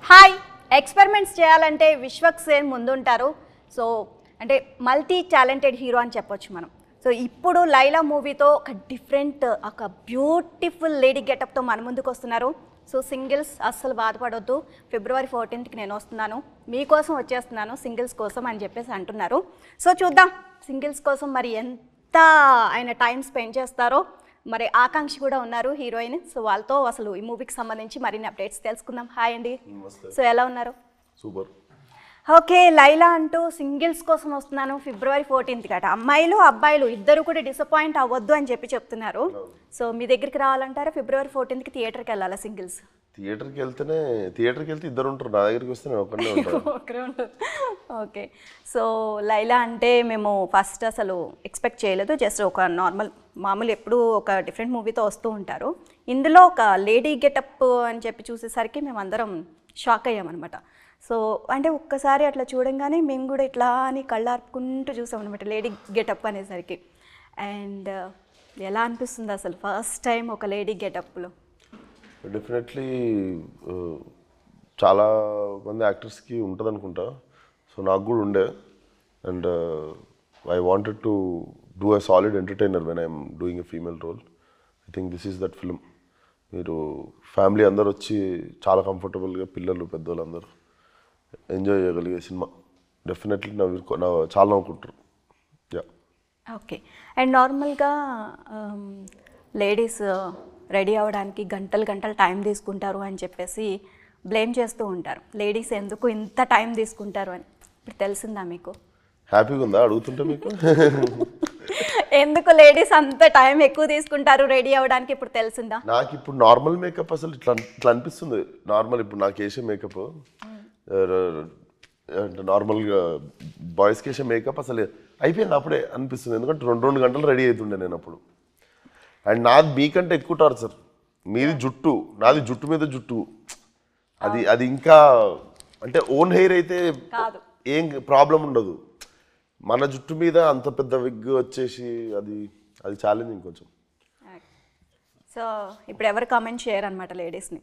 Hi experiments చేయాలంటే విశ్వక్ సేన్ ముందుంటారు. So అంటే మల్టీ టాలెంటెడ్ హీరో అని చెప్పొచ్చు మనం. సో ఇప్పుడు లైలా మూవీతో ఒక డిఫరెంట్ ఒక బ్యూటిఫుల్ లేడీ గెటప్తో మన ముందుకు వస్తున్నారు. సో సింగిల్స్ అస్సలు బాధపడొద్దు, February 14th నేను వస్తున్నాను, మీకోసం వచ్చేస్తున్నాను సింగిల్స్ కోసం అని చెప్పేసి అంటున్నారు. సో చూద్దాం సింగిల్స్ కోసం మరి ఎంత ఆయన టైం స్పెండ్ చేస్తారో. మరి ఆకాంక్ష కూడా ఉన్నారు హీరోయిన్. సో వాళ్ళతో అసలు ఈ మూవీకి సంబంధించి మరిన్ని అప్డేట్స్ తెలుసుకుందాం. హాయ్ అండి. సో ఎలా ఉన్నారు? సూపర్. ఓకే, లైలా అంటూ సింగిల్స్ కోసం వస్తున్నాను February 14th గట. అమ్మాయిలు అబ్బాయిలు ఇద్దరు కూడా డిసప్పాయింట్ అవ్వద్దు అని చెప్తున్నారు. సో మీ దగ్గరికి రావాలంటారా February 14th థియేటర్కి వెళ్ళాలా సింగిల్స్? థియేటర్కి వెళ్తే ఇద్దరు ఉంటారు, నా దగ్గరికి వస్తే నేను ఒకనే ఉంటాను. ఓకే, సో లైలా అంటే మేము ఫస్ట్ అసలు ఎక్స్పెక్ట్ చేయలేదు. జస్ట్ ఒక మామూలు ఎప్పుడు ఒక డిఫరెంట్ మూవీతో వస్తూ ఉంటారు. ఇందులో ఒక లేడీ గెటప్ అని చూసేసరికి మేము అందరం షాక్ అయ్యామన్నమాట. సో అంటే ఒక్కసారి అట్లా చూడంగానే మేము కూడా ఇట్లా అని కళ్ళార్పుకుంటూ చూసామన్నమాట లేడీ గెటప్ అనేసరికి. అండ్ ఎలా అనిపిస్తుంది అసలు ఫస్ట్ టైం ఒక లేడీ గెటప్లో? డెఫినెట్లీ చాలా మంది యాక్టర్స్కి ఉంటుంది అనుకుంటా. సో నాకు కూడా ఉండే. And I wanted to do a solid entertainer when I'm doing a female role. I think this is that film. మీరు ఫ్యామిలీ అందరు వచ్చి చాలా కంఫర్టబుల్గా, పిల్లలు పెద్దవాళ్ళు అందరూ ఎంజాయ్ చేయగలిగే సినిమా. డెఫినెట్లీ చాలా నవ్వుకుంటారు. యా. ఓకే, అండ్ నార్మల్గా లేడీస్ రెడీ అవ్వడానికి గంటలు టైం తీసుకుంటారు అని చెప్పేసి బ్లేమ్ చేస్తూ ఉంటారు. లేడీస్ ఎందుకు ఇంత టైం తీసుకుంటారు అని ఇప్పుడు తెలిసిందా మీకు? హ్యాపీగా ఉందా అడుగుతుంటే మీకు? ఎందుకు లేడీస్ అంత టైం ఎక్కువ తీసుకుంటారు రెడీ అవ్వడానికి ఇప్పుడు తెలిసిందా? నాకు ఇప్పుడు నార్మల్ మేకప్ అసలు ఇట్లా అనిపిస్తుంది. నార్మల్ ఇప్పుడు నాకు వేసే మేకప్ అంటే నార్మల్గా బాయ్స్కి వేసే మేకప్ అసలు అయిపోయింది అప్పుడే అనిపిస్తుంది. ఎందుకంటే 2 గంటలు రెడీ అవుతుండే నేను అప్పుడు. అండ్ నాది మీకంటే ఎక్కువ టార్చర్. మీది జుట్టు, నాది జుట్టు మీద జుట్టు. అది ఇంకా అంటే ఓన్ హెయిర్ అయితే ఏం ప్రాబ్లం ఉండదు. మన జుట్టు మీద అంత పెద్ద విగ్ వచ్చేసి అది ఛాలెంజింగ్ కొంచెం. సో ఇప్పుడు ఎవరు కామెంట్ చేయరు అనమాట లేడీస్ని.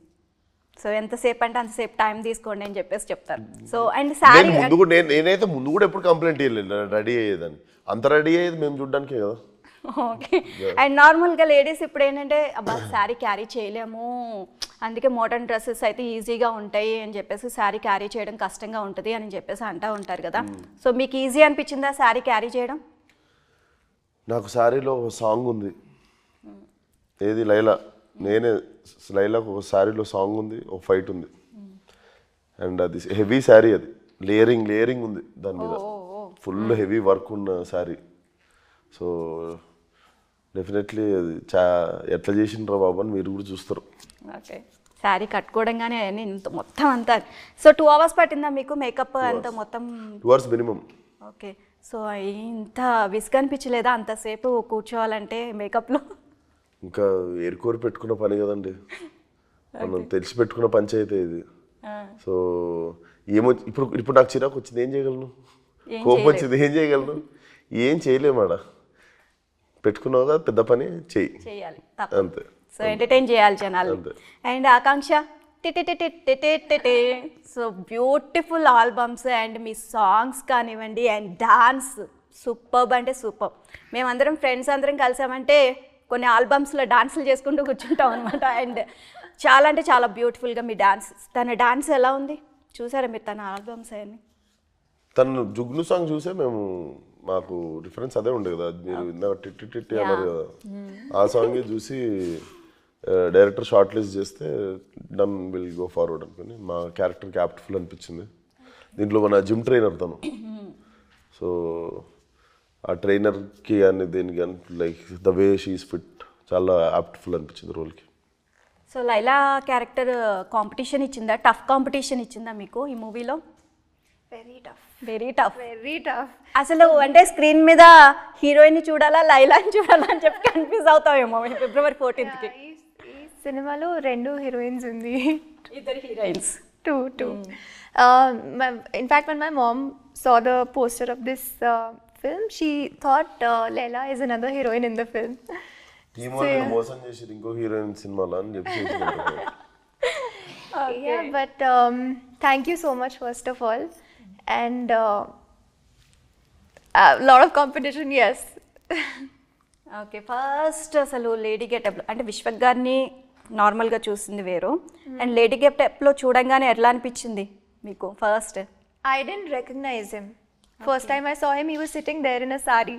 సో ఎంతసేపు అంటే అంతసేపు టైం తీసుకోండి అని చెప్పేసి చెప్తారు. సో అండ్ శారీ నేనైతే ముందు కూడా ఎప్పుడు కంప్లైంట్ చేయలేదు రెడీ అయ్యేదని. అంత రెడీ అయ్యేది మేము చూడడానికే కదా. ఓకే, అండ్ నార్మల్గా లేడీస్ ఇప్పుడు ఏంటంటే అబ్బా శారీ క్యారీ చేయలేము, అందుకే మోడర్న్ డ్రెస్సెస్ అయితే ఈజీగా ఉంటాయి అని చెప్పేసి శారీ క్యారీ చేయడం కష్టంగా ఉంటుంది అని చెప్పేసి అంటూ ఉంటారు కదా. సో మీకు ఈజీ అనిపించిందా శారీ క్యారీ చేయడం? నాకు శారీలో ఒక సాంగ్ ఉంది. ఏది లైలాకు ఒక శారీలో సాంగ్ ఉంది, ఒక ఫైట్ ఉంది. అండ్ అది హెవీ శారీ, అది లేయరింగ్ ఉంది దాని మీద, ఫుల్ హెవీ వర్క్ ఉన్న శారీ. సో డెఫినెట్లీ అది ఎట్లా చేసిండ్రా బాబు అని మీరు కూడా చూస్తారు. ఓకే, శారీ కట్టుకోవడంగానే మొత్తం అంతా. సో 2 hours పట్టిందా మీకు మేకప్ అంతా మొత్తం? 2 hours మినిమం. ఓకే, సో ఇంత విసుగు అనిపించలేదా అంతసేపు కూర్చోవాలంటే మేకప్లో? ఇంకా ఏరుకోరి పెట్టుకున్న పని కదండి, మనం తెలిసి పెట్టుకున్న పంచాయితీ ఇది. సో ఇప్పుడు నాకు చిరాకు వచ్చింది, ఏం చేయగలను? కోపం వచ్చింది, ఏం చేయగలను? ఏం చేయలేమాడ. పెట్టుకున్నావు కదా పెద్ద పని, చేయాలి అంతే. సో ఎంటర్టైన్ చేయాలి జనాలు. And Akanksha so beautiful albums and me songs కానివ్వండి అండ్ డాన్స్ సూపర్బ్ అంటే సూపర్. మేమందరం ఫ్రెండ్స్ అందరం కలిసామంటే కొన్ని ఆల్బమ్స్లో డాన్సులు చేసుకుంటూ కూర్చుంటాం అనమాట. అండ్ చాలా అంటే చాలా బ్యూటిఫుల్గా మీ డాన్స్. తన డాన్స్ ఎలా ఉంది చూసారా మీరు తన ఆల్బమ్స్ అవన్నీ? తను జుగ్ను సాంగ్ చూసే మాకు డిఫరెన్స్ అదే ఉండే కదా, మీరు ఇందాక టిట్టి అన్నారు కదా, ఆ సాంగ్ చూసి డైరెక్టర్ షార్ట్ లిస్ట్ చేస్తే డన్ విల్ గో ఫార్వర్డ్ అనుకుని మా క్యారెక్టర్ యాప్ట్ఫుల్ అనిపించింది. దీంట్లో మన జిమ్ ట్రైనర్ తను. సో ఆ ట్రైనర్కి కానీ దేనికి కానీ like the way she is fit చాలా యాప్ట్ఫుల్ అనిపించింది రోల్కి. సో లైలా క్యారెక్టర్ కాంపిటీషన్ ఇచ్చిందా, టఫ్ కాంపిటీషన్ ఇచ్చిందా మీకు ఈ మూవీలో? Very tough. అసలు అంటే స్క్రీన్ మీద హీరోయిన్ చూడాలా లైలాని చూడాలా అని చెప్పి కన్ఫ్యూజ్ అవుతామేమో February 14th. ఈ సినిమాలో 2 హీరోయిన్స్ ఉంది. ఇద్దరు heroines. Two. In fact, when my mom saw the poster of this film, she thought Laila is another heroine in the film. మోసం చేసి ఇంకో హీరోయిన్ సినిమాలో అని చెప్పి. Yeah, but Thank you so much, first of all. And a lot of competition, yes. Okay, first అసలు lady getup అంటే విశ్వక్ గారిని నార్మల్గా చూసింది వేరు, అండ్ లేడీ గెటప్లో చూడంగానే ఎట్లా అనిపించింది మీకు first? I didn't recognize him. First time I saw him, he was sitting there in a sari.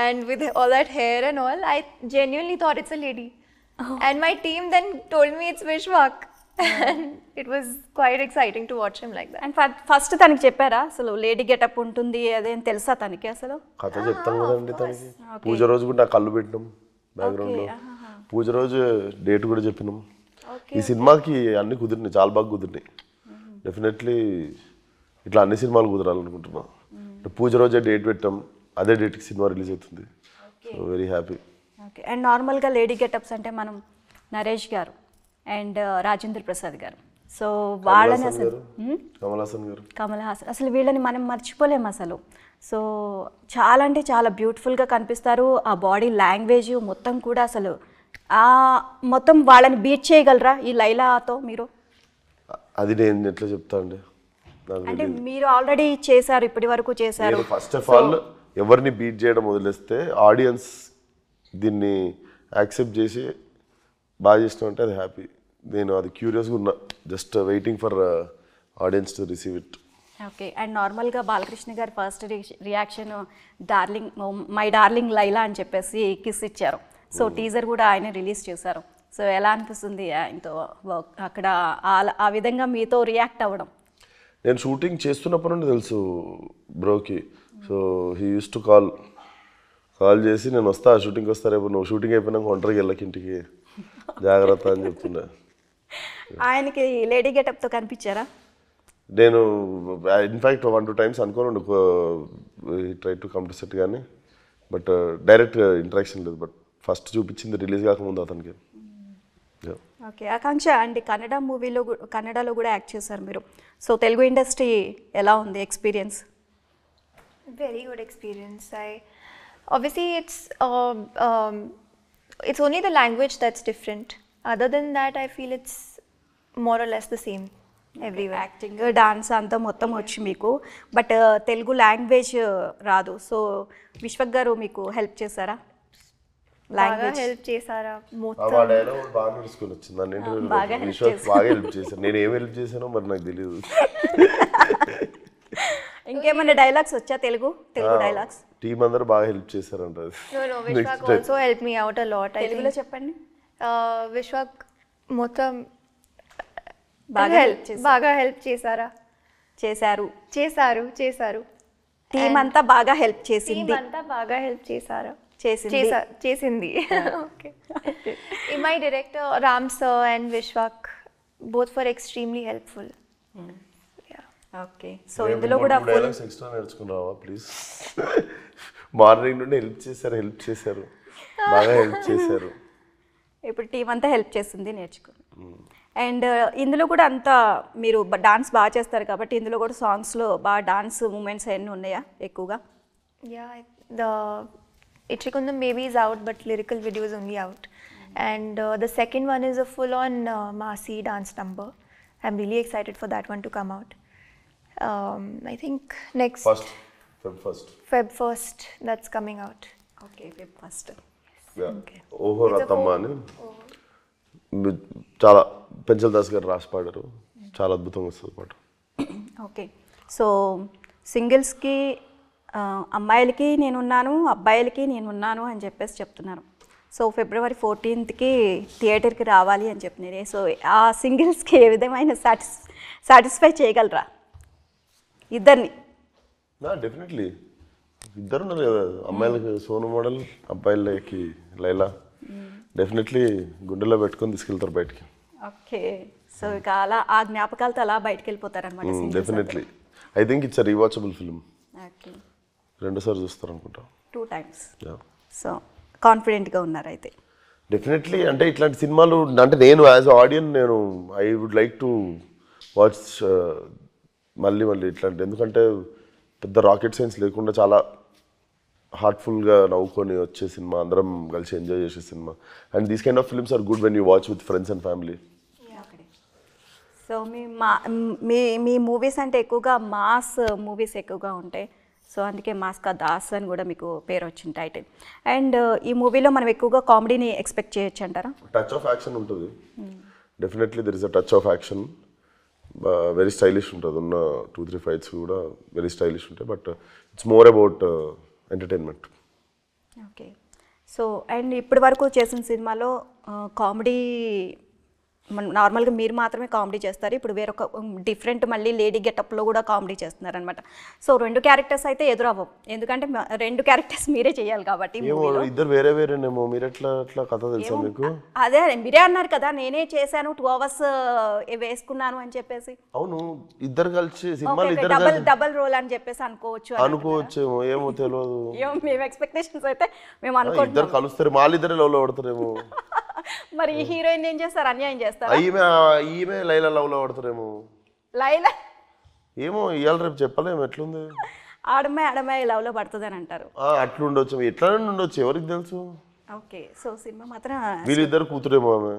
And with all that hair and all, I genuinely thought it's a lady. And my team then told me it's Vishwak. And it was quite exciting to watch him like that. And first తనకి చెప్పారా అసలు lady getup ఉంటుంది అదేం తెలుసా తనకి అసలు? కథ చెప్తాం కదండి తనకి. పూజ రోజు కూడా నాకు కళ్ళు పెట్టినాం బ్యాక్గ్రౌండ్లో. పూజ రోజు డేట్ కూడా చెప్పినాం. ఈ సినిమాకి అన్ని కుదిరినాయి, చాలా బాగా కుదిరినాయి. డెఫినెట్లీ ఇట్లా అన్ని సినిమాలు కుదరాలనుకుంటున్నాం. పూజ రోజే డేట్ పెట్టాం, అదే డేట్కి సినిమా రిలీజ్ అవుతుంది. So very happy. Okay, and నార్మల్గా లేడీ గెటప్స్ అంటే మనం నరేష్ గారు అండ్ రాజేంద్ర ప్రసాద్ గారు, సో వాళ్ళని అసలు కమల్ హాసన్ అసలు వీళ్ళని మనం మర్చిపోలేము అసలు. సో చాలా అంటే చాలా బ్యూటిఫుల్గా కనిపిస్తారు. ఆ బాడీ లాంగ్వేజ్ మొత్తం కూడా అసలు మొత్తం వాళ్ళని బీట్ చేయగలరా ఈ లైలాతో మీరు? అది నేను ఎట్లా చెప్తా అండి, అంటే మీరు ఆల్రెడీ చేశారు, ఇప్పటి వరకు చేశారు. ఫస్ట్ ఆఫ్ ఆల్ ఎవరిని బీట్ చేయడం వదిలేస్తే ఆడియన్స్ దీన్ని యాక్సెప్ట్ చేసి బాగా చేసినామంటే అది హ్యాపీ. నేను అది క్యూరియస్గా ఉన్నా, just waiting for audience to receive it. Okay, and నార్మల్గా బాలకృష్ణ గారి first reaction darling, my darling Laila అని చెప్పేసి కిస్ ఇచ్చారు. సో టీజర్ కూడా ఆయన రిలీజ్ చేశారు. సో ఎలా అనిపిస్తుంది ఆయనతో అక్కడ ఆ విధంగా మీతో రియాక్ట్ అవ్వడం? నేను షూటింగ్ చేస్తున్నప్పటి నుండి తెలుసు బ్రోకి. So he use to call చేసి నేను వస్తా షూటింగ్కి వస్తా, రేపు నువ్వు షూటింగ్ అయిపోయినాక ఒంటరికి వెళ్ళకి ఇంటికి జాగ్రత్త అని చెప్తుండే. ఆయనకి లేడీ గెటప్తో కనిపించారా? నేను ఇన్ఫ్యాక్ట్ 1-2 times అనుకోను try to come to set, కానీ బట్ డైరెక్ట్ ఇంటరాక్షన్ లేదు. బట్ ఫస్ట్ చూపించింది రిలీజ్ కాకముందు అతనికి. ఓకే, ఆకాంక్ష అండి కన్నడలో కూడా యాక్ట్ చేశారు మీరు. సో తెలుగు ఇండస్ట్రీ ఎలా ఉంది experience? Very good experience. Obviously it's only the language that's different. Other than that, I feel it's more or less the same everywhere. Acting, dance అంతా మొత్తం వచ్చి మీకు, బట్ తెలుగు లాంగ్వేజ్ రాదు. సో విశ్వక్ గారు మీకు హెల్ప్ చేశారా? లాంగ్వేజ్ హెల్ప్ చేశారా? ఆ డైలాగ్ బాగా నేర్చుకొని వచ్చింది. బాగా హెల్ప్ చేశారు. నేను ఏం హెల్ప్ చేశానో మరి నాకు తెలియదు. ఇంకేమైనా డైలాగ్స్ వచ్చా తెలుగు డైలాగ్స్? టీమ్ అందరూ బాగా హెల్ప్ చేశారంట. No, Vishwak also helped me out a lot. తెలుగులో చెప్పండి. Vishwak మొత్తం బాగా హెల్ప్ చేశారా? చేశారు. టీమ్ అంతా బాగా హెల్ప్ చేసింది. చేసింది. Okay. My director Ram sir and Vishwak both were extremely helpful. Okay, so ఇందులో కూడా డైలాగ్స్ ఎక్స్ట్రా నేర్చుకున్నావా ప్లీజ్? మార్నింగ్ నుండి హెల్ప్ చేశారు, బాగా హెల్ప్ చేశారు. ఇప్పుడు టీం అంతా హెల్ప్ చేసింది, నేర్చుకుని. అండ్ ఇందులో కూడా అంతా మీరు డాన్స్ బాగా చేస్తారు కాబట్టి ఇందులో కూడా సాంగ్స్లో బాగా డాన్స్ మూమెంట్స్ అన్నీ ఉన్నాయా ఎక్కువగా? Yeah, the Itrikundam Baby is out, but lyrical video is only out. And the second one is a full-on Masi dance number. I'm really excited for that one to come out. I think next Feb 1st that's coming out. Okay, Feb 1st. ఓహో రతమ్మ అని చాలా పెంచల్ దాస్ గారు రాసి పాడారు, చాలా అద్భుతంగా వస్తుంది పాట. ఓకే, సో సింగిల్స్కి అమ్మాయిలకి నేనున్నాను, అబ్బాయిలకి నేనున్నాను అని చెప్పేసి చెప్తున్నారు. సో February 14th థియేటర్కి రావాలి అని చెప్తున్నారు. సో ఆ సింగిల్స్కి ఏ విధమైన సాటిస్ఫై చేయగలరా ఇద్దరిని? డెఫినెట్లీ ఇద్దరు ఉన్నారు కదా, అమ్మాయిలకి సోను మోడల్, అబ్బాయిలకి లైలా. డెఫినెట్లీ గుండెలో పెట్టుకొని తీసుకెళ్తారు బయటికి. ఓకే, సో ఇక అలా ఆ జ్ఞాపకాలతో అలా బయటకు వెళ్ళిపోతారు అనమాట. Definitely I think it's rewatchable film. Okay, 2 సార్లు చూస్తారు అనుకుంటా, 2 times. సో కాన్ఫిడెంట్గా ఉన్నారు అయితే? డెఫినెట్లీ. అంటే ఇట్లాంటి సినిమాలు అంటే నేను as audience I would like to watch మళ్ళీ ఇట్లాంటి, ఎందుకంటే పెద్ద రాకెట్ సైన్స్ లేకుండా చాలా హార్ట్ఫుల్గా నవ్వుకొని వచ్చే సినిమా, అందరం కలిసి ఎంజాయ్ చేసే సినిమా. And these kind of films are good when you watch with friends and family. So మీ మీ మూవీస్ అంటే ఎక్కువగా మాస్ మూవీస్ ఎక్కువగా ఉంటాయి. సో అందుకే మాస్ కా దాస్ అని కూడా మీకు పేరు వచ్చింది టైటిల్. అండ్ ఈ మూవీలో మనం ఎక్కువగా కామెడీని ఎక్స్పెక్ట్ చేయొచ్చు అంటారా? టచ్ ఆఫ్ యాక్షన్ ఉంటుంది, definitely there is a touch of action. Very stylish ఉంటుంది, ఉన్న 2-3 ఫైట్స్ కూడా వెరీ స్టైలిష్ ఉంటాయి. But it's more about entertainment. Okay. So and ఇప్పటి వరకు చేసిన సినిమాలో కామెడీ నార్మల్గా మీరు మాత్రమే కామెడీ చేస్తారు, ఇప్పుడు వేరొక డిఫరెంట్ మళ్ళీ లేడీ గెటప్లో కూడా కామెడీ చేస్తున్నారు అనమాట. సో 2 క్యారెక్టర్స్ అయితే ఎదురవ్వవు, ఎందుకంటే 2 క్యారెక్టర్స్ మీరే చేయాలి కాబట్టి. ఇద్దరు వేరే వేరేనేమో, మీరు ఎట్లా కథ తెలుసా మీకు? అదే మీరే అన్నారు కదా నేనే చేశాను 2 hours వేసుకున్నాను అని చెప్పేసి. అవును, ఇద్దరు కలిసి సినిమాలు డబల్ రోల్ అని చెప్పేసి అనుకోవచ్చేమో, ఏమో తెలియదు. మేము ఎక్స్పెక్టేషన్స్ అయితే మేము అనుకుంటున్నాం ఇద్దరు కలుస్తారు, వాళ్ళిద్దరే లవ్ లో పడతారేమో. మరి ఈ హీరోయిన్ ఏం చేస్తారు, అన్యాయం చేస్తారు? ఈమె లైలా లవ్ లో పడతారేమో. లైలా ఏమో ఇవాళ రేపు చెప్పలేము ఎట్లుంది. ఆడమ్మాయి లవ్ లో పడుతుంది అని అంటారు. అట్లుండొచ్చు, ఎట్లా ఉండొచ్చు ఎవరికి తెలుసు. ఓకే. సో సినిమా మాత్రం వీళ్ళిద్దరు కూతురేమో ఆమె.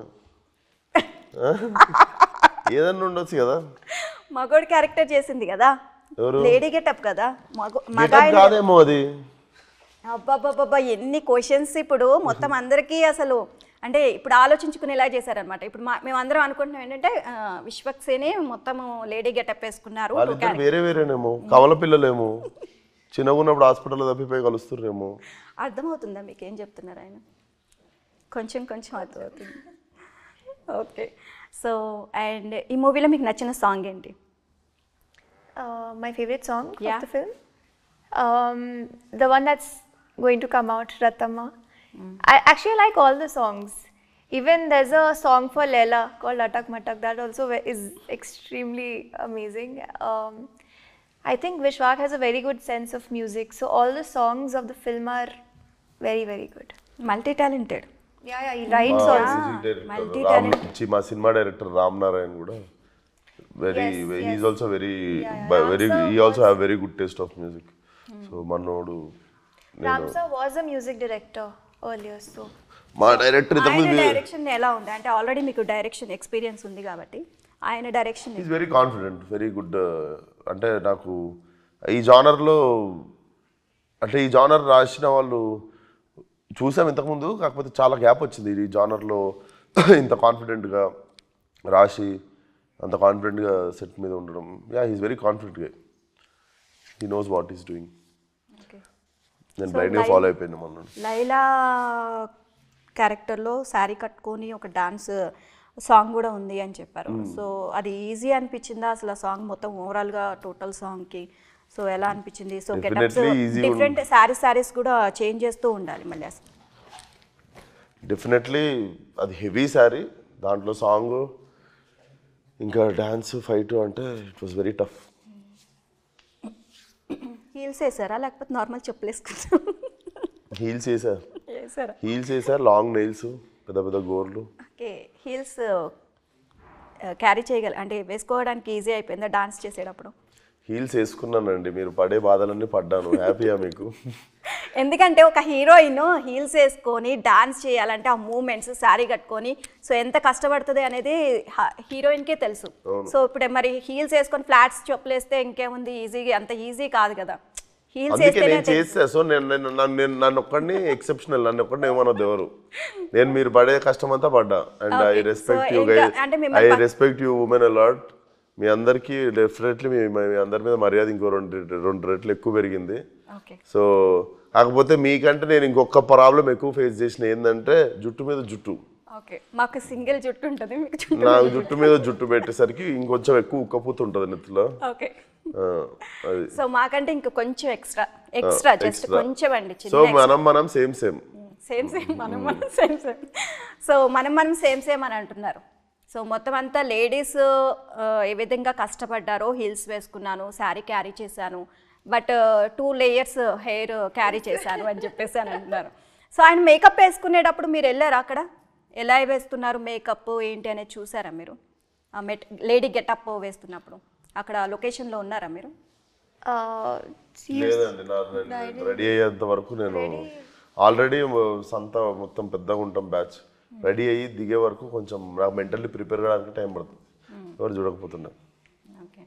ఏదన్నా ఉండొచ్చు కదా. మగోడు క్యారెక్టర్ చేసింది కదా, లేడీ గెటప్ కదా, కాదేమో అది. అబ్బాబ్బాబ్బా ఎన్ని క్వశ్చన్స్ ఇప్పుడు మొత్తం అందరికీ అసలు అంటే ఇప్పుడు ఆలోచించుకునేలా చేశారనమాట. ఇప్పుడు మేమందరం అనుకుంటున్నాం ఏంటంటే విశ్వక్సేనే మొత్తము లేడీ గెటప్ వేసుకున్నారు. వేరే వేరేనేమో, కవల పిల్లలేమో, చిన్నగా ఉన్నప్పుడు హాస్పిటల్లో తప్పిపోయి కలుస్తున్నారేమో. అర్థమవుతుందా మీకు ఏం చెప్తున్నారు ఆయన? కొంచెం అర్థమవుతుంది. ఓకే. సో అండ్ ఈ మూవీలో మీకు నచ్చిన సాంగ్ ఏంటి? My favorite song of the film? The one that's going to come out, Ratama. I actually like all the songs. Even there's a song for Leila called Atak Matak that also is extremely amazing. I think Vishwak has a very good sense of music, so all the songs of the film are very, very good. Multi-talented. Yeah, he writes also. Multi-talented. మా cinema director Ram Narayan కూడా he is also very he also have very good taste of music. So మనోడు Ramsa was a music director earlier, so మా director direction ఎలా ఉంది అంటే already మీకు direction experience ఉంది కాబట్టి ఆయన direction is very confident, very good. అంటే నాకు ఈ జానర్లో అంటే ఈ జానర్ రాసిన వాళ్ళు చూసాం ఇంతకుముందు, కాకపోతే చాలా గ్యాప్ వచ్చింది ఈ జానర్లో ఇంత కాన్ఫిడెంట్గా రాసి అంత కాన్ఫిడెంట్గా సెట్ మీద ఉండడం. ఈజ్ వెరీ కాన్ఫిడెంట్ గా, he knows what is doing. నేను బ్లైండ్గా ఫాలో అయిపోయింది మొన్న. లైలా క్యారెక్టర్లో శారీ కట్టుకొని ఒక డాన్స్ సాంగ్ కూడా ఉంది అని చెప్పారు. సో అది ఈజీ అనిపించిందా అసలు ఆ సాంగ్ మొత్తం ఓవరాల్గా టోటల్ సాంగ్కి? సో ఎలా అనిపించింది? సో గెటప్స్ డిఫరెంట్ శారీస్ కూడా చేంజ్ చేస్తూ ఉండాలి మళ్ళీ అసలు. డెఫినెట్లీ అది హెవీ శారీ, దాంట్లో సాంగ్ ఇంకా డాన్స్ ఫైట్ అంటే it was very tough. Heels వేసారా లేకపోతే నార్మల్ చెప్పులు వేసుకుంటారు? హీల్స్ వేసారు, లాంగ్ నెయిల్స్, పెద్ద పెద్ద గోర్లు. ఓకే. హీల్స్ క్యారీ చేయగల అంటే వేసుకోవడానికి ఈజీ అయిపోయిందా డాన్స్ చేసేటప్పుడు? హీల్స్ వేసుకున్నానండి, మీరు పడే బాధలన్నీ పడ్డాను. హ్యాపీయా మీకు? ఎందుకంటే ఒక హీరోయిన్ హీల్స్ వేసుకొని డాన్స్ చేయాలంటే ఆ మూమెంట్స్ శారీ కట్టుకొని సో ఎంత కష్టపడుతుంది అనేది హీరోయిన్కే తెలుసు. సో ఇప్పుడు మరి హీల్స్ వేసుకొని ఫ్లాట్స్ చెప్పులు వేస్తే ఇంకేముంది, ఈజీగా అంత ఈజీ కాదు కదా. హీల్స్ చేస్తా. సో నన్ను ఒక్కడిని ఎక్సెప్షనల్, నన్ను ఒక్కడిని ఏమన్నది ఎవరు, నేను మీరు పడే కష్టం అంతా పడ్డా. And I respect you women a lot. మీ అందరికీ డెఫినెట్లీ మీ అందరి మీద మర్యాద ఇంకో రెండు రెట్లు ఎక్కువ పెరిగింది. సో కాకపోతే మీకంటే నేను ఇంకొక ప్రాబ్లం ఎక్కువ ఫేస్ చేసిన ఏంటంటే జుట్టు మీద జుట్టు. మాకు సింగిల్ జుట్టు ఉంటుంది, నాకు జుట్టు మీద జుట్టు పెట్టేసరికి ఇంకొంచెం ఎక్కువ ఉక్కపోతుంటది నెత్తిలో. సో మాకంటే ఇంకా కొంచెం ఎక్స్ట్రా జస్ట్ కొంచెం అండి. సో మనం సేమ్ సో మనం సేమ్ అని అంటున్నారు. సో మొత్తం అంతా లేడీస్ ఏ విధంగా కష్టపడ్డారో, హీల్స్ వేసుకున్నాను, శారీ క్యారీ చేశాను, బట్ 2 layers హెయిర్ క్యారీ చేశాను అని చెప్పేసి అని అంటున్నారు. సో ఆయన మేకప్ వేసుకునేటప్పుడు మీరు వెళ్ళారా అక్కడ? ఎలా వేస్తున్నారు మేకప్ ఏంటి అనేది చూసారా మీరు? లేడీ గెటప్ వేస్తున్నప్పుడు అక్కడ లొకేషన్లో ఉన్నారా మీరు? లేదండి, రెడీ అయ్యేంత వరకు నేను ఆల్రెడీ సంత మొత్తం పెద్దగా ఉంటాం బ్యాచ్, రెడీ అయ్యి దిగే వరకు కొంచెం నాకు మెంటల్లీ ప్రిపేర్ కావడానికి టైం పడుతుంది. ఎవరు చూడకపోతుండే. ఓకే,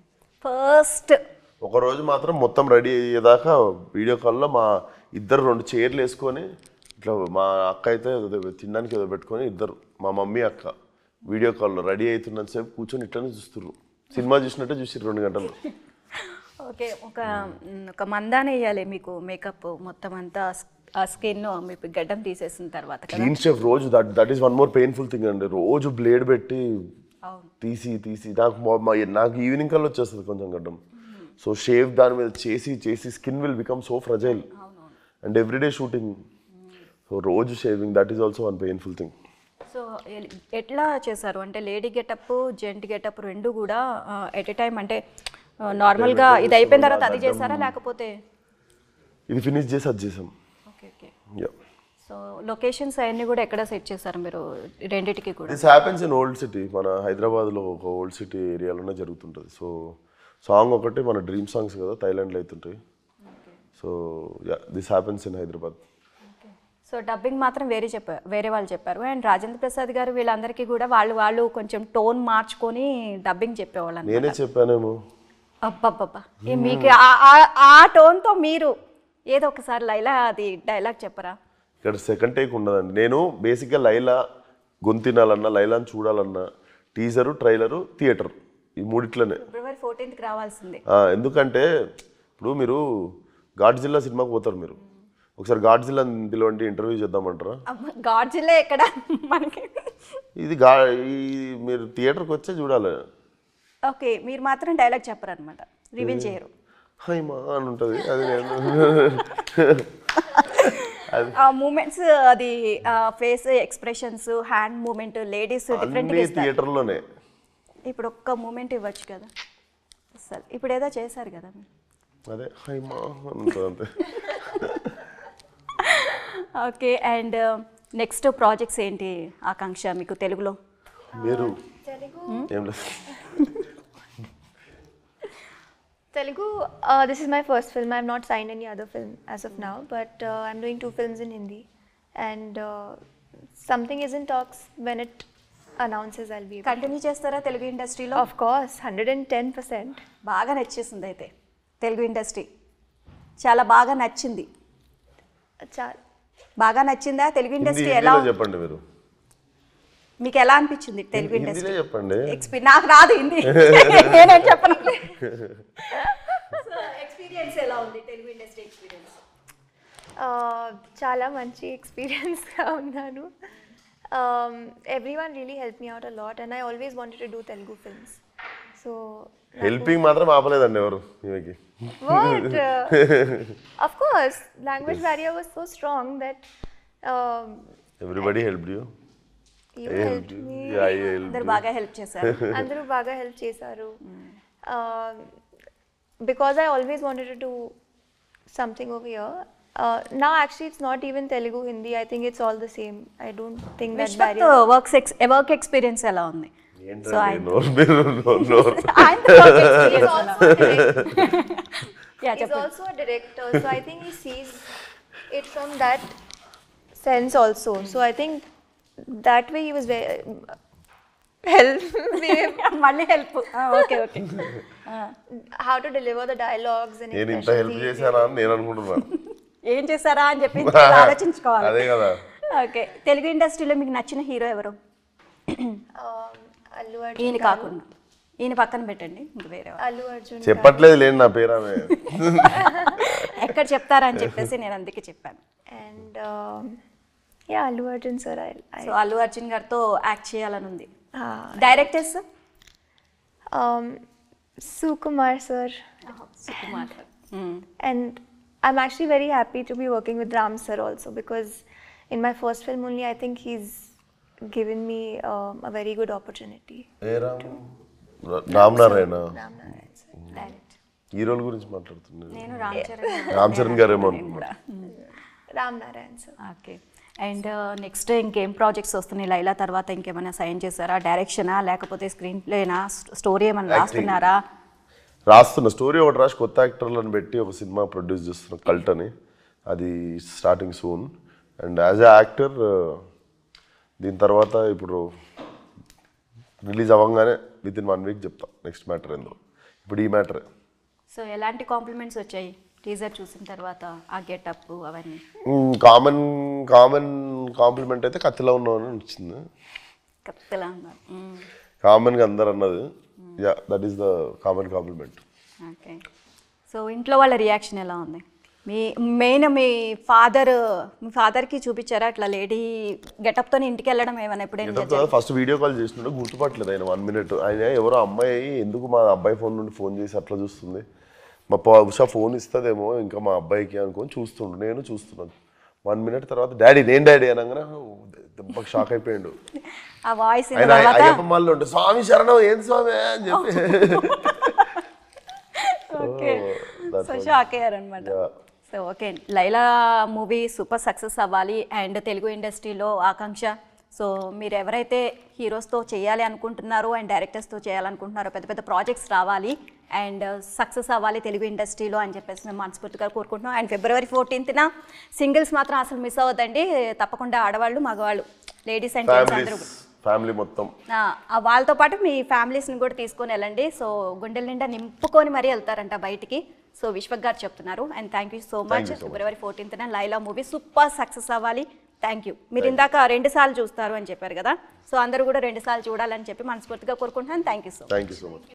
ఫస్ట్ ఒక రోజు మాత్రం మొత్తం రెడీ అయ్యేదాకా వీడియో కాల్లో మా ఇద్దరు 2 చైర్లు వేసుకొని ఇట్లా మా అక్క అయితే తినడానికి ఏదో పెట్టుకొని ఇద్దరు మా మమ్మీ అక్క వీడియో కాల్లో రెడీ అవుతున్నంత సేపు కూర్చొని ఇట్లనే చూస్తున్నారు. సినిమా చూసినట్టే చూసి 2 గంటలు. ఓకే, ఒక మందాన వేయాలి మీకు మేకప్ మొత్తం అంతా, ఆ స్కిన్ మీకు గడ్డం తీసేసిన తర్వాత కదా. క్లీన్ షేవ్ రోజు that is one more painful thing అండి. రోజు బ్లేడ్ పెట్టి తీసి నాకు ఈవినింగ్ కల్లా వచ్చేస్తుంది కొంచెం గడ్డం. సో షేవ్ దాని మీద చేసి skin will become so fragile and everyday shooting. So రోజు shaving that is also one painful thing. So ఎట్లా చేశారు అంటే లేడీ గెటప్ జెంట్ గెటప్ రెండు కూడా ఎట్ ఎ టైం, అంటే నార్మల్గా ఇది అయిపోయిన తర్వాత అది చేశారా లేకపోతే ఇది ఫినిష్ చేసి అది చేసాం. Okay okay. Yeah. So locations అవన్నీ కూడా ఎక్కడ సెట్ చేశారు మీరు రెండిటికి కూడా? This happens in old city. మన హైదరాబాద్లో ఒక ఓల్డ్ సిటీ ఏరియాలోనే జరుగుతుంటుంది. సో సాంగ్ ఒకటి మన డ్రీమ్ సాంగ్స్ కదా, థైలాండ్లో అవుతుంటాయి. So this happens in Hyderabad. So dubbing మాత్రం వేరే వాళ్ళు చెప్పారు. అండ్ రాజేంద్ర ప్రసాద్ గారు వీళ్ళందరికీ కూడా వాళ్ళు కొంచెం టోన్ మార్చుకొని డబ్బింగ్ చెప్పేవాళ్ళు. నేనే చెప్పానేమో. అబ్బబ్బబ్బా, మీకు ఆ టోన్తో మీరు ఏదో ఒకసారి లైలా అది డైలాగ్ చెప్పరా? ఇక్కడ సెకండ్ టేక్ ఉండదండి. నేను బేసిక్గా లైలా గొంతినాలన్నా, లైలాని చూడాలన్నా టీజరు, ట్రైలరు, థియేటర్ ఈ మూడిట్లనే. ఫిబ్రవరి 14th రావాల్సిందే. ఎందుకంటే ఇప్పుడు మీరు గాడ్జిల్లా సినిమాకి పోతారు, మీరు ఒకసారి గాడ్జిల్లా పిలవండి ఇంటర్వ్యూ చేద్దామంటారా? గాడ్జిల్లా ఎక్కడ మనకి? ఇది మీరు థియేటర్కి వచ్చే చూడాలి. ఓకే, మీరు మాత్రం డైలాగ్ చెప్పరు అనమాట, రివీల్ చేయరు. హైమా అని ఉంటుంది అది. నేను ఆ మూమెంట్స్, అది face expressions, hand moment, ladies different థియేటర్లోనే. ఇప్పుడు ఒక్క మూమెంట్ ఇవ్వచ్చు కదా అసలు. ఇప్పుడు ఏదో చేశారు కదా మీరు. అదే హైమా అని ఉంటుంది అంతే. ఓకే, అండ్ నెక్స్ట్ ప్రాజెక్ట్స్ ఏంటి ఆకాంక్ష మీకు తెలుగులో? మీరు ఏం లేదు. Telugu, this is my first film. I have not signed any other film as of now, but I'm doing 2 films in Hindi, and something is in talks. When it announces, I'll be able. Continue చేస్తారా తెలుగు ఇండస్ట్రీలో? Of course, 110%. బాగా నచ్చేసింది అయితే Telugu industry, చాలా బాగా నచ్చింది. బాగా నచ్చిందా తెలుగు ఇండస్ట్రీ? ఎలా చెప్పండి మీరు, మీకు ఎలా అనిపించింది తెలుగు ఇండస్ట్రీ? చెప్పండి. నాకు రాదు హిందీ, నేనేం చెప్పను. ఎక్స్పీరియన్స్ ఎలా ఉంది తెలుగు ఇండస్ట్రీ ఎక్స్పీరియన్స్? చాలా మంచి ఎక్స్పీరియన్స్గా ఉన్నాను. Everyone really helped me out a lot, and I always wanted to do Telugu films. So helping మాత్రం ఆపలేదండి ఎవరు ఈమెకి. What? Of course, language barrier was so strong that everybody helped you. You helped me. Yeah, I helped. అందరూ బాగా help చేశారు. అందరూ బాగా help చేశారు. Because I always wanted to do something over here. Now actually it's not even Telugu, Hindi. I think it's all the same. I don't think that barrier. Work experience ఎలా ఉంది? So I no. He's also a director, so I think he sees it from that sense also. So I think that way he was very మళ్ళీ help. Okay okay. How to deliver the dialogues and నేను ఇంత help చేశానా అని నేను అనుకుంటున్నాను. ఏం చేశారా అని చెప్పి ఆలోచించుకోవాలి. అదే కదా. ఓకే, తెలుగు ఇండస్ట్రీలో మీకు నచ్చిన హీరో ఎవరు? Allu Arjun. ఈయన కాకుండా ఈయన పక్కన పెట్టండి, ఇంక వేరే Allu Arjun. చెప్పట్లేదు లేండి నా పేరు ఆమె. ఎక్కడ చెప్తారా అని చెప్పేసి నేను అందుకే చెప్పాను. And yeah, Allu Arjun sir. So Allu Arjun గారితో యాక్ట్ చేయాలని ఉంది. Directors? Sukumar sir. Sukumar. And I'm actually very happy to be working with Ram sir also, because in my first film only I think he's given me a very good opportunity. Ram Narayana Ram Narayan sir. Direct. హీరోల గురించి మాట్లాడుతున్నాను. నేను రామ్ చరణ్ గారేమో అనుకున్నా. Ram Narayan sir. Okay, and next ఇంకేం projects వస్తున్నాయి లైలా తర్వాత? ఇంకేమైనా సైన్ చేశారా? డైరెక్షనా లేకపోతే స్క్రీన్ ప్లేనా? స్టోరీ ఏమైనా రాస్తున్నారా? రాస్తున్న స్టోరీ ఒకటి రాసి కొత్త యాక్టర్లను పెట్టి ఒక సినిమా ప్రొడ్యూస్ చేస్తున్న కల్ట్ అని, అది starting soon. And as a actor దీని తర్వాత ఇప్పుడు రిలీజ్ అవ్వగానే విత్ ఇన్ 1 వీక్ చెప్తా నెక్స్ట్ మ్యాటర్ ఏందో. ఇప్పుడు ఈ మ్యాటర్ సో ఎలాంటి కాంప్లిమెంట్స్ వచ్చాయి టీజర్ చూసిన తర్వాత, ఆ గెటప్ అవన్నీ? కామన్ కాంప్లిమెంట్ అయితే కత్తిలో ఉన్నామని వచ్చింది. కత్తిలా ఉన్నారు. కామన్గా అందరు అన్నది. Yeah, that is the common compliment. Okay. So ఇంట్లో వాళ్ళ రియాక్షన్ ఎలా ఉంది? మీ ఫాదర్కి చూపించారా అట్లా లేడీ గెటప్తో ఇంటికి వెళ్ళడం ఏమైనా ఎప్పుడైనా? ఫస్ట్ వీడియో కాల్ చేసినాడు, గుర్తుపట్టలేదు ఆయన 1 minute. ఆయన ఎవరో అమ్మాయి ఎందుకు మా అబ్బాయి ఫోన్ నుండి ఫోన్ చేసి అట్లా చూస్తుంది, మా ఉషా ఫోన్ ఇస్తుందేమో ఇంకా మా అబ్బాయికి అనుకొని చూస్తుండు. నేను చూస్తున్నాను. 1 minute తర్వాత డాడీ నేను డాడీ అనగానే దెబ్బకి షాక్ అయిపోయాడు. ఆ వాయిస్ ఆయన అయ్యప్ప మాల్లో ఉంటే స్వామి శరణం ఏంది స్వామి అని చెప్పి ఓకే. సో షాక్ అయ్యారనమాట. So okay, Laila movie super success అవ్వాలి అండ్ తెలుగు ఇండస్ట్రీలో ఆకాంక్ష. సో మీరు ఎవరైతే హీరోస్తో చేయాలి అనుకుంటున్నారో అండ్ డైరెక్టర్స్తో చేయాలనుకుంటున్నారో పెద్ద పెద్ద ప్రాజెక్ట్స్ రావాలి అండ్ సక్సెస్ అవ్వాలి తెలుగు ఇండస్ట్రీలో అని చెప్పేసి మేము మనస్ఫూర్తిగా కోరుకుంటున్నాం. అండ్ February 14th సింగిల్స్ మాత్రం అసలు మిస్ అవ్వద్దండి. తప్పకుండా ఆడవాళ్ళు మగవాళ్ళు లేడీస్ అండ్ జెంట్స్ అందరూ ఫ్యామిలీ మొత్తం వాళ్ళతో పాటు మీ ఫ్యామిలీస్ని కూడా తీసుకొని వెళ్ళండి. సో గుండెల నిండా నింపుకొని మరీ వెళ్తారంట బయటికి. సో విశ్వక్ గారు చెప్తున్నారు. And thank you so much. February 14th Laila movie super success అవ్వాలి. Thank you. మీరు ఇందాక 2 సార్లు చూస్తారు అని చెప్పారు కదా, సో అందరూ కూడా 2 సార్లు చూడాలని చెప్పి మనస్ఫూర్తిగా కోరుకుంటున్నాను. Thank you so much.